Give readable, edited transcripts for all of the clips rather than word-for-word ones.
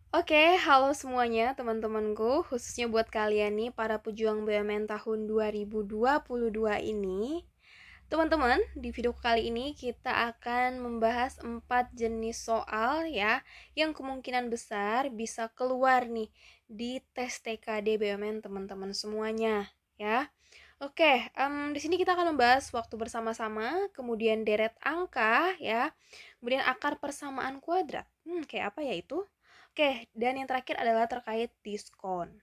Oke, halo semuanya teman-temanku, khususnya buat kalian nih para pejuang BUMN tahun 2022 ini. Teman-teman, di video kali ini kita akan membahas 4 jenis soal ya yang kemungkinan besar bisa keluar nih di tes TKD BUMN teman-teman semuanya ya. Oke, di sini kita akan membahas waktu bersama-sama, kemudian deret angka ya, kemudian akar persamaan kuadrat. Kayak apa ya itu? Oke, dan yang terakhir adalah terkait diskon.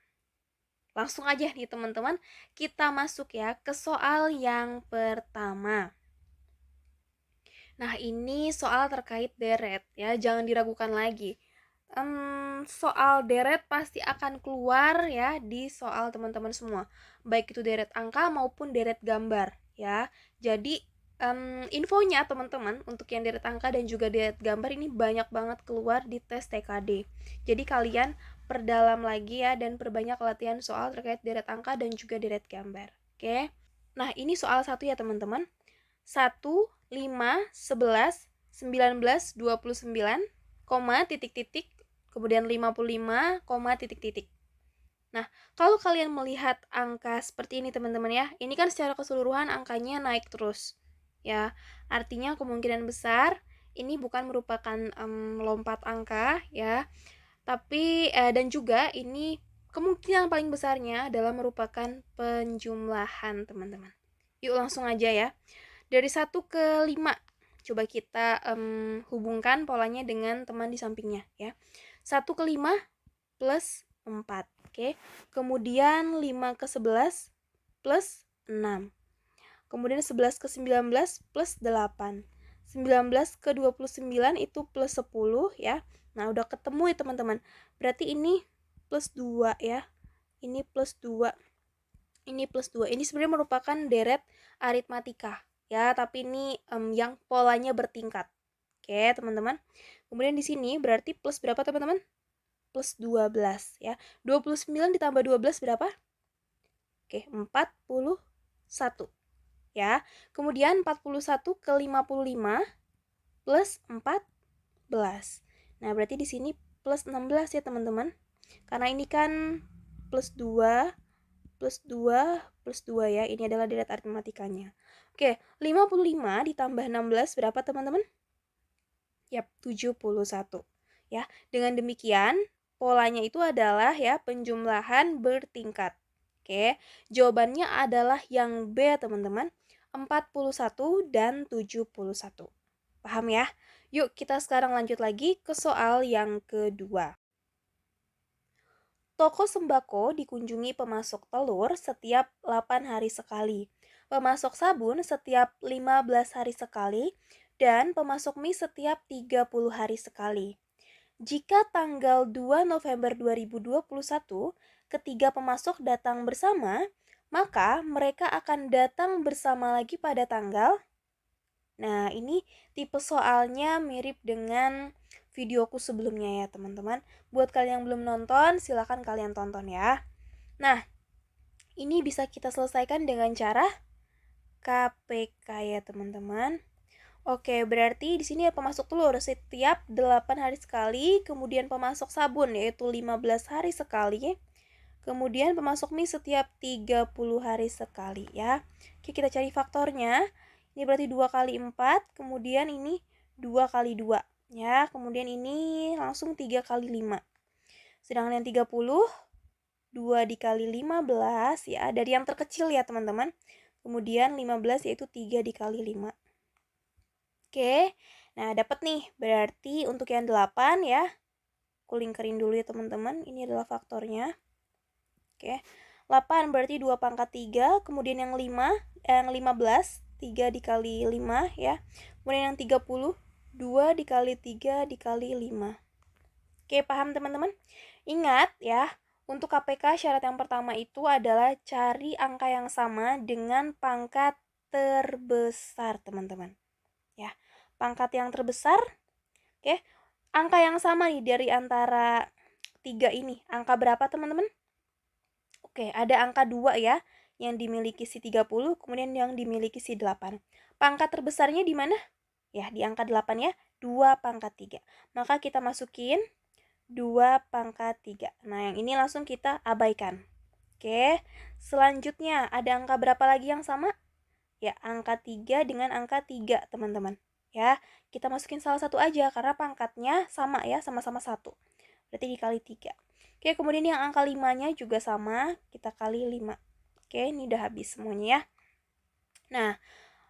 Langsung aja nih teman-teman, kita masuk ya ke soal yang pertama. Nah, ini soal terkait deret ya, jangan diragukan lagi. Soal deret pasti akan keluar ya di soal teman-teman semua, baik itu deret angka maupun deret gambar ya. Jadi infonya teman-teman untuk yang deret angka dan juga deret gambar ini banyak banget keluar di tes TKD. Jadi kalian perdalam lagi ya dan perbanyak latihan soal terkait deret angka dan juga deret gambar. Oke. Nah, ini soal satu ya teman-teman. 1, 5, 11, 19, 29, titik-titik, kemudian 55, titik-titik. Nah, kalau kalian melihat angka seperti ini teman-teman ya, ini kan secara keseluruhan angkanya naik terus. Ya, artinya kemungkinan besar ini bukan merupakan lompat angka ya, tapi dan juga ini kemungkinan paling besarnya adalah merupakan penjumlahan teman-teman. Yuk langsung aja ya. Dari 1 ke 5, coba kita hubungkan polanya dengan teman di sampingnya ya. 1 ke 5 plus 4. Oke. Kemudian 5 ke 11 plus 6. Kemudian 11 ke 19 plus 8. 19 ke 29 itu plus 10 ya. Nah, udah ketemu ya teman-teman. Berarti ini plus 2 ya. Ini plus 2. Ini plus 2. Ini sebenarnya merupakan deret aritmatika ya, tapi ini yang polanya bertingkat. Oke, teman-teman. Kemudian di sini berarti plus berapa, teman-teman? Plus 12 ya. 29 ditambah 12 berapa? Oke, 41 ya. Kemudian 41 ke 55 plus 14. Nah, berarti di sini plus 16 ya, teman-teman. Karena ini kan plus 2 plus 2 plus 2 ya. Ini adalah deret aritmatikanya. Oke, 55 ditambah 16 berapa, teman-teman? Yap, 71. Ya, dengan demikian polanya itu adalah ya penjumlahan bertingkat. Oke, jawabannya adalah yang B, teman-teman. 41 dan 71. Paham ya? Yuk kita sekarang lanjut lagi ke soal yang kedua. Toko sembako dikunjungi pemasok telur setiap 8 hari sekali, pemasok sabun setiap 15 hari sekali, dan pemasok mie setiap 30 hari sekali. Jika tanggal 2 November 2021 ketiga pemasok datang bersama, maka mereka akan datang bersama lagi pada tanggal. Nah, ini tipe soalnya mirip dengan videoku sebelumnya ya, teman-teman. Buat kalian yang belum nonton, silakan kalian tonton ya. Nah, ini bisa kita selesaikan dengan cara KPK ya, teman-teman. Oke, berarti di sini ya pemasok telur setiap 8 hari sekali, kemudian pemasok sabun yaitu 15 hari sekali, kemudian pemasok mie setiap 30 hari sekali ya. Oke, kita cari faktornya. Ini berarti 2 kali 4, kemudian ini 2 kali 2 ya, kemudian ini langsung 3 kali 5. Sedangkan yang 30, 2 dikali 15 ya, dari yang terkecil ya teman-teman. Kemudian 15 yaitu 3 dikali 5. Oke, nah dapat nih, berarti untuk yang 8 ya, kulingkerin dulu ya teman-teman, ini adalah faktornya. Oke, 8 berarti 2 pangkat 3, kemudian yang 5, yang 15, 3 dikali 5 ya. Kemudian yang 30, 2 dikali 3 dikali 5. Oke, paham teman-teman? Ingat ya, untuk KPK syarat yang pertama itu adalah cari angka yang sama dengan pangkat terbesar, teman-teman. Ya, pangkat yang terbesar. Oke, angka yang sama nih dari antara 3 ini. Angka berapa, teman-teman? Oke, ada angka 2 ya, yang dimiliki si 30, kemudian yang dimiliki si 8. Pangkat terbesarnya di mana? Ya, di angka 8 ya, 2 pangkat 3. Maka kita masukin 2 pangkat 3. Nah, yang ini langsung kita abaikan. Oke, selanjutnya ada angka berapa lagi yang sama? Ya, angka 3 dengan angka 3, teman-teman. Ya, kita masukin salah satu aja karena pangkatnya sama ya, sama-sama 1. Berarti dikali 3. Oke, kemudian yang angka 5-nya juga sama, kita kali 5. Oke, ini udah habis semuanya ya. Nah,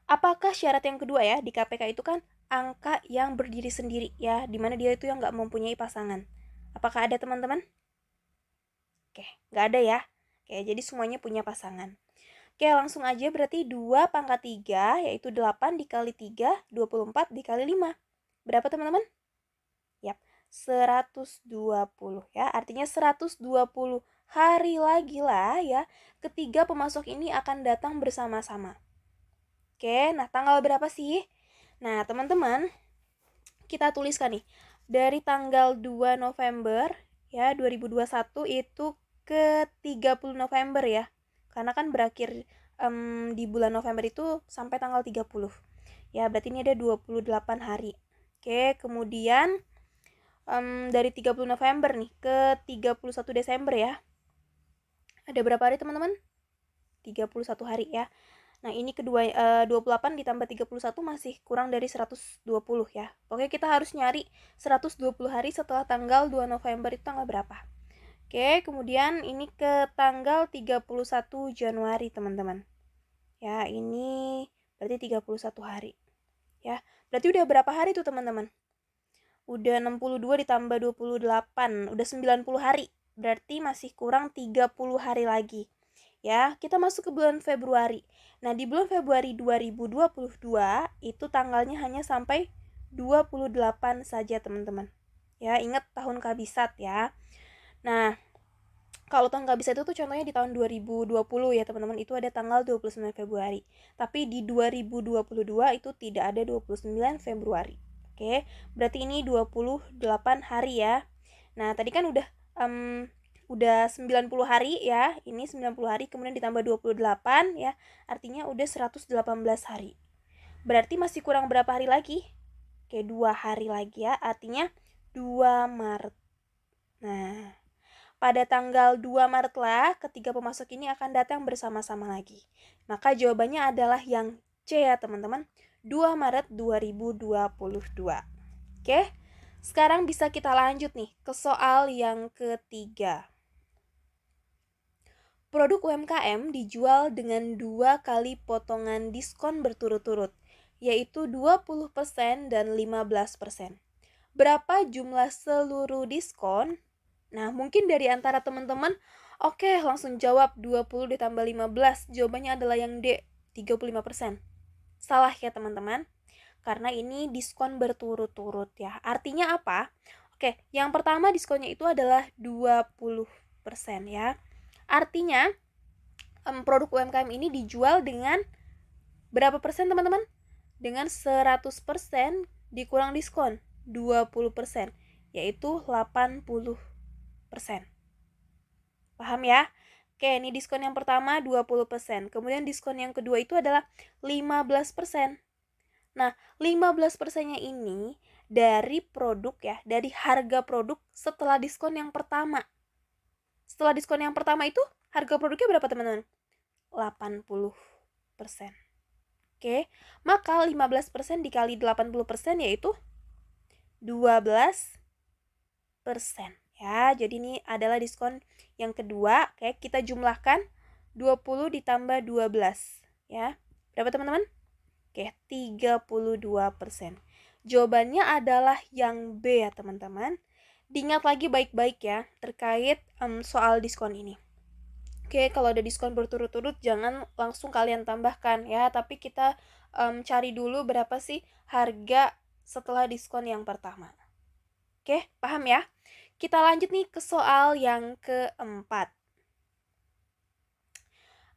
apakah syarat yang kedua ya, di KPK itu kan angka yang berdiri sendiri ya, dimana dia itu yang nggak mempunyai pasangan. Apakah ada teman-teman? Oke, nggak ada ya. Oke, jadi semuanya punya pasangan. Oke, langsung aja berarti 2 pangkat 3, yaitu 8 dikali 3, 24 dikali 5. Berapa teman-teman? Yap, 120 ya. Artinya 120 hari lagi lah ya, ketiga pemasok ini akan datang bersama-sama. Oke, nah tanggal berapa sih? Nah, teman-teman, kita tuliskan nih. Dari tanggal 2 November ya 2021 itu ke 30 November ya. Karena kan berakhir di bulan November itu sampai tanggal 30. Ya, berarti ini ada 28 hari. Oke, kemudian dari 30 November nih ke 31 Desember ya. Ada berapa hari teman-teman? 31 hari ya. Nah, ini kedua 28 ditambah 31 masih kurang dari 120 ya. Oke, kita harus nyari 120 hari setelah tanggal 2 November itu tanggal berapa. Oke, kemudian ini ke tanggal 31 Januari, teman-teman. Ya, ini berarti 31 hari. Ya, berarti udah berapa hari tuh, teman-teman? Udah 62 ditambah 28, udah 90 hari. Berarti masih kurang 30 hari lagi. Ya, kita masuk ke bulan Februari. Nah, di bulan Februari 2022 itu tanggalnya hanya sampai 28 saja, teman-teman. Ya, ingat tahun kabisat ya. Nah, kalau tahun kabisat itu tuh contohnya di tahun 2020 ya, teman-teman. Itu ada tanggal 29 Februari. Tapi di 2022 itu tidak ada 29 Februari. Oke, berarti ini 28 hari ya. Nah, tadi kan udah 90 hari ya, ini 90 hari kemudian ditambah 28 ya, artinya udah 118 hari. Berarti masih kurang berapa hari lagi? Oke, 2 hari lagi ya, artinya 2 Maret. Nah, pada tanggal 2 Maret lah ketiga pemasok ini akan datang bersama-sama lagi. Maka jawabannya adalah yang C ya, teman-teman. 2 Maret 2022. Oke, sekarang bisa kita lanjut nih ke soal yang ketiga. Produk UMKM dijual dengan 2 kali potongan diskon berturut-turut, yaitu 20% dan 15%. Berapa jumlah seluruh diskon? Nah, mungkin dari antara teman-teman, oke, langsung jawab 20 ditambah 15. Jawabannya adalah yang D, 35%. Salah ya, teman-teman. Karena ini diskon berturut-turut ya. Artinya apa? Oke, yang pertama diskonnya itu adalah 20% ya. Artinya produk UMKM ini dijual dengan berapa persen, teman-teman? Dengan 100% dikurang diskon 20%, yaitu 80%. Paham ya? Oke, ini diskon yang pertama 20%. Kemudian diskon yang kedua itu adalah 15%. Nah, 15%-nya ini dari produk ya, dari harga produk setelah diskon yang pertama. Setelah diskon yang pertama itu harga produknya berapa, teman-teman? 80%. Oke, maka 15% dikali 80% yaitu 12%. Ya, jadi ini adalah diskon yang kedua. Oke, kita jumlahkan 20 ditambah 12. Ya, berapa teman-teman? Oke, 32%. Jawabannya adalah yang B ya, teman-teman. Diingat lagi baik-baik ya terkait soal diskon ini. Oke, kalau ada diskon berturut-turut jangan langsung kalian tambahkan ya, tapi kita cari dulu berapa sih harga setelah diskon yang pertama. Oke, paham ya? Kita lanjut nih ke soal yang keempat.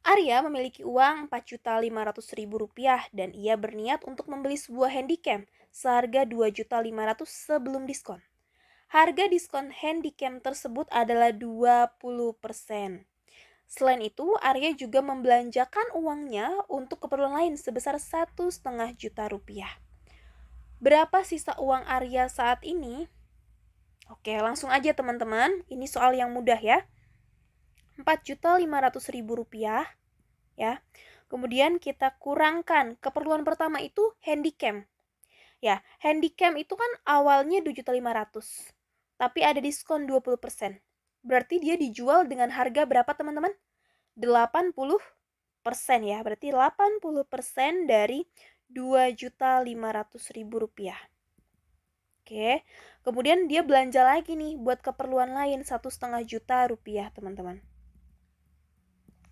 Arya memiliki uang Rp4.500.000 dan ia berniat untuk membeli sebuah handycam seharga Rp2.500.000 sebelum diskon. Harga diskon handycam tersebut adalah 20%. Selain itu, Arya juga membelanjakan uangnya untuk keperluan lain sebesar Rp1,5 juta. Berapa sisa uang Arya saat ini? Oke, langsung aja teman-teman. Ini soal yang mudah ya. 4.500.000 rupiah ya. Kemudian kita kurangkan keperluan pertama itu handycam. Ya, handycam itu kan awalnya 2.500.000. Tapi ada diskon 20%. Berarti dia dijual dengan harga berapa teman-teman? 80% ya. Berarti 80% dari 2.500.000 rupiah. Oke, kemudian dia belanja lagi nih buat keperluan lain 1,5 juta rupiah teman-teman.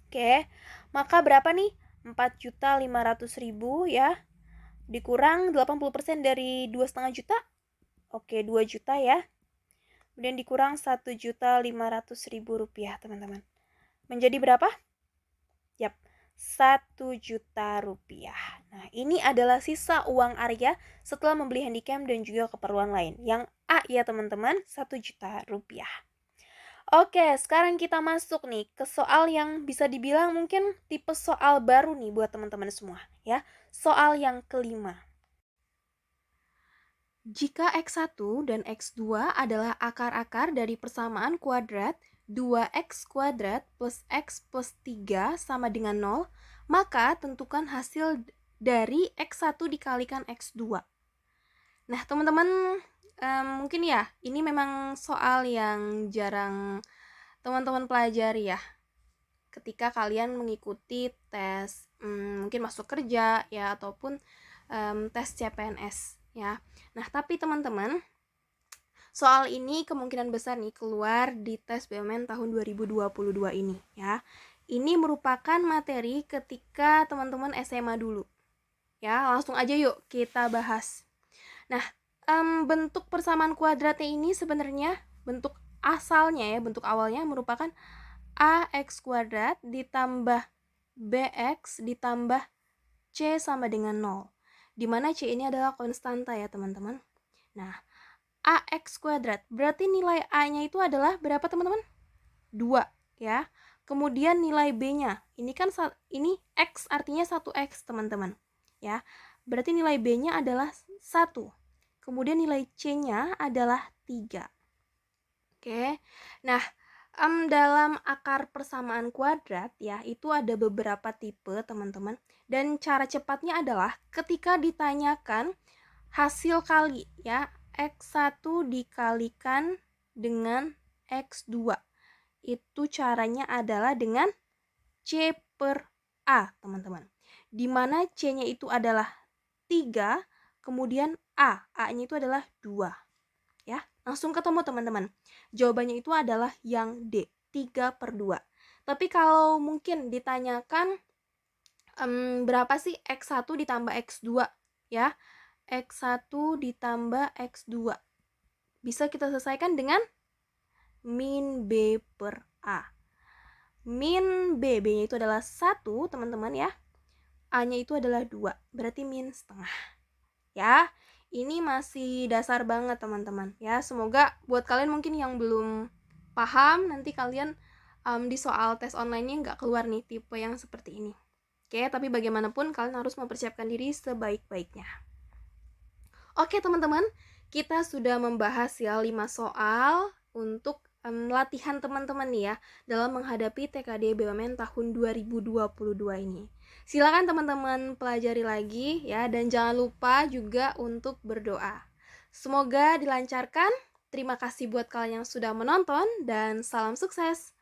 Oke, maka berapa nih? 4.500.000 ya. Dikurang 80% dari 2,5 juta. Oke, 2 juta ya. Kemudian dikurang 1.500.000 rupiah teman-teman. Menjadi berapa? Yap, 1 juta rupiah. Nah, ini adalah sisa uang Arya setelah membeli handycam dan juga keperluan lain. Yang A ya teman-teman, 1 juta rupiah. Oke, sekarang kita masuk nih ke soal yang bisa dibilang mungkin tipe soal baru nih buat teman-teman semua ya. Soal yang kelima. Jika X1 dan X2 adalah akar-akar dari persamaan kuadrat 2x kuadrat plus x plus 3 sama dengan 0, maka tentukan hasil dari X1 dikalikan X2. Nah, teman-teman, mungkin ya, ini memang soal yang jarang teman-teman pelajari ya ketika kalian mengikuti tes mungkin masuk kerja ya ataupun tes CPNS ya. Nah, tapi teman-teman, soal ini kemungkinan besar nih keluar di tes BUMN tahun 2022 ini ya. Ini merupakan materi ketika teman-teman SMA dulu. Ya, langsung aja yuk kita bahas. Nah, bentuk persamaan kuadratnya ini sebenarnya bentuk asalnya ya, bentuk awalnya merupakan ax kuadrat ditambah bx ditambah c sama dengan 0. Dimana c ini adalah konstanta ya teman-teman. Nah, ax kuadrat berarti nilai a-nya itu adalah berapa teman-teman? 2 ya. Kemudian nilai b-nya, ini kan ini x artinya 1x teman-teman ya. Berarti nilai b-nya adalah 1. Kemudian nilai c-nya adalah 3. Oke. Nah, dalam akar persamaan kuadrat ya, itu ada beberapa tipe teman-teman. Dan cara cepatnya adalah ketika ditanyakan hasil kali ya, X1 dikalikan dengan X2. Itu caranya adalah dengan C per A teman-teman. Dimana C-nya itu adalah 3, kemudian A-nya itu adalah 2. Ya, langsung ketemu teman-teman. Jawabannya itu adalah yang D, 3 per 2. Tapi kalau mungkin ditanyakan berapa sih X1 ditambah X2 ya? X1 ditambah X2. Bisa kita selesaikan dengan min B per A. Min B, B-nya itu adalah 1 teman-teman ya. A-nya itu adalah 2, berarti min setengah. Ya, ini masih dasar banget teman-teman ya. Semoga buat kalian mungkin yang belum paham, nanti kalian di soal tes online-nya nggak keluar nih tipe yang seperti ini. Oke, tapi bagaimanapun kalian harus mempersiapkan diri sebaik-baiknya. Oke teman-teman, kita sudah membahas ya 5 soal untuk latihan teman-teman nih ya dalam menghadapi TKD BUMN tahun 2022 ini. Silakan teman-teman pelajari lagi ya, dan jangan lupa juga untuk berdoa. Semoga dilancarkan. Terima kasih buat kalian yang sudah menonton dan salam sukses.